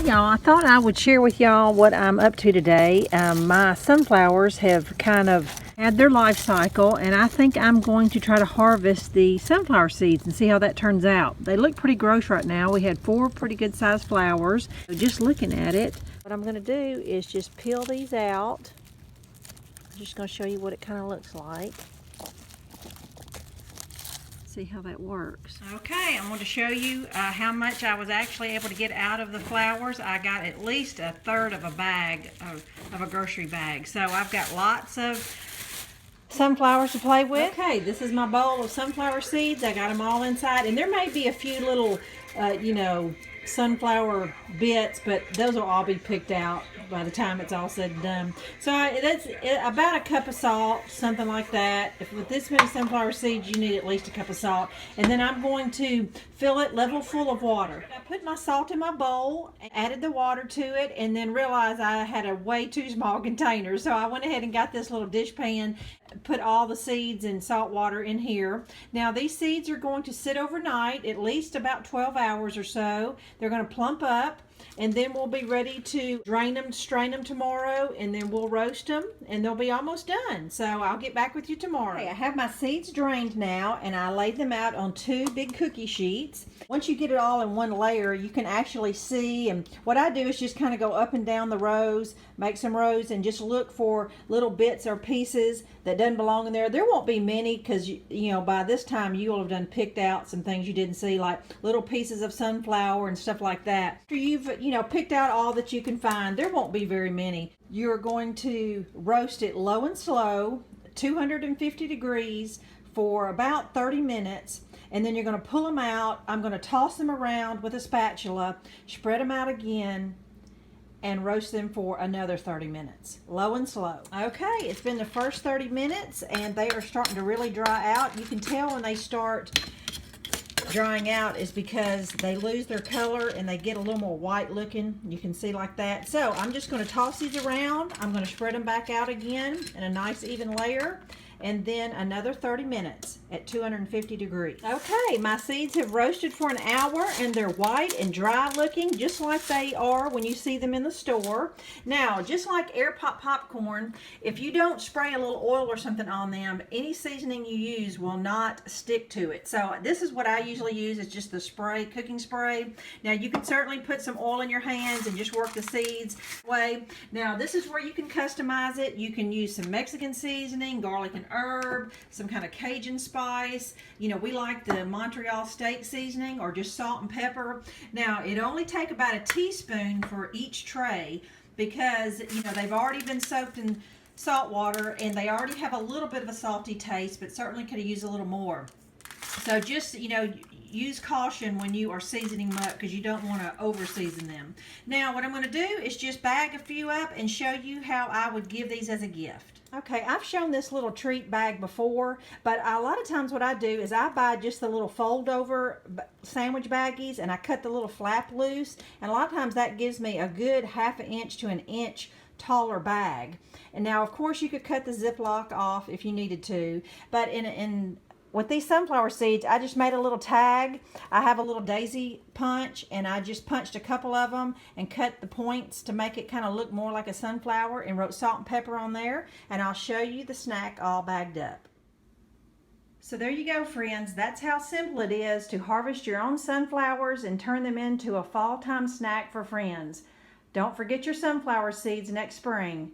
Y'all, I thought I would share with y'all what I'm up to today. My sunflowers have kind of had their life cycle, and I think I'm going to try to harvest the sunflower seeds and see how that turns out. They look pretty gross right now. We had 4 pretty good sized flowers. So just looking at it, what I'm going to do is just peel these out. I'm just going to show you what it kind of looks like. See how that works. Okay, I'm going to show you how much I was actually able to get out of the flowers. I got at least a third of a bag of a grocery bag. So I've got lots of sunflowers to play with. Okay, this is my bowl of sunflower seeds. I got them all inside, and there may be a few little, sunflower bits, but those will all be picked out by the time it's all said and done. So that's about a cup of salt, something like that. If with this many sunflower seeds, you need at least a cup of salt. And then I'm going to fill it level full of water. I put my salt in my bowl, added the water to it, and then realized I had a way too small container. So I went ahead and got this little dish pan, put all the seeds and salt water in here. Now these seeds are going to sit overnight, at least about 12 hours or so. They're going to plump up, and then we'll be ready to drain them, strain them tomorrow, and then we'll roast them, and they'll be almost done. So I'll get back with you tomorrow. Okay, I have my seeds drained now, and I laid them out on 2 big cookie sheets. Once you get it all in one layer, you can actually see, and what I do is just kind of go up and down the rows, make some rows, and just look for little bits or pieces that doesn't belong in there. There won't be many, because you know by this time you will have done picked out some things you didn't see, like little pieces of sunflower and stuff like that. After you've picked out all that you can find, there won't be very many. You're going to roast it low and slow, 250 degrees for about 30 minutes, and then you're going to pull them out. I'm going to toss them around with a spatula, spread them out again, and roast them for another 30 minutes, low and slow. Okay, it's been the first 30 minutes, and they are starting to really dry out. You can tell when they start drying out is because they lose their color and they get a little more white looking. You can see like that. So I'm just going to toss these around. I'm going to spread them back out again in a nice even layer, and then another 30 minutes at 250 degrees. Okay, my seeds have roasted for an hour, and they're white and dry looking, just like they are when you see them in the store. Now, just like air pop popcorn, if you don't spray a little oil or something on them, any seasoning you use will not stick to it. So this is what I usually use. It's just the spray, cooking spray. Now, you can certainly put some oil in your hands and just work the seeds away. Now, this is where you can customize it. You can use some Mexican seasoning, garlic and herb, some kind of Cajun spice. We like the Montreal steak seasoning, or just salt and pepper. Now, it only take about a teaspoon for each tray, because they've already been soaked in salt water, and they already have a little bit of a salty taste, but certainly could have used a little more. So just use caution when you are seasoning them up, because you don't want to over season them. Now what I'm going to do is just bag a few up and show you how I would give these as a gift. Okay, I've shown this little treat bag before, but a lot of times what I do is I buy just the little fold over sandwich baggies, and I cut the little flap loose, and a lot of times that gives me a good ½ inch to an inch taller bag. And now of course you could cut the Ziploc off if you needed to, but with these sunflower seeds, I just made a little tag. I have a little daisy punch, and I just punched a couple of them and cut the points to make it kind of look more like a sunflower, and wrote salt and pepper on there, and I'll show you the snack all bagged up. So there you go, friends. That's how simple it is to harvest your own sunflowers and turn them into a fall time snack for friends. Don't forget your sunflower seeds next spring.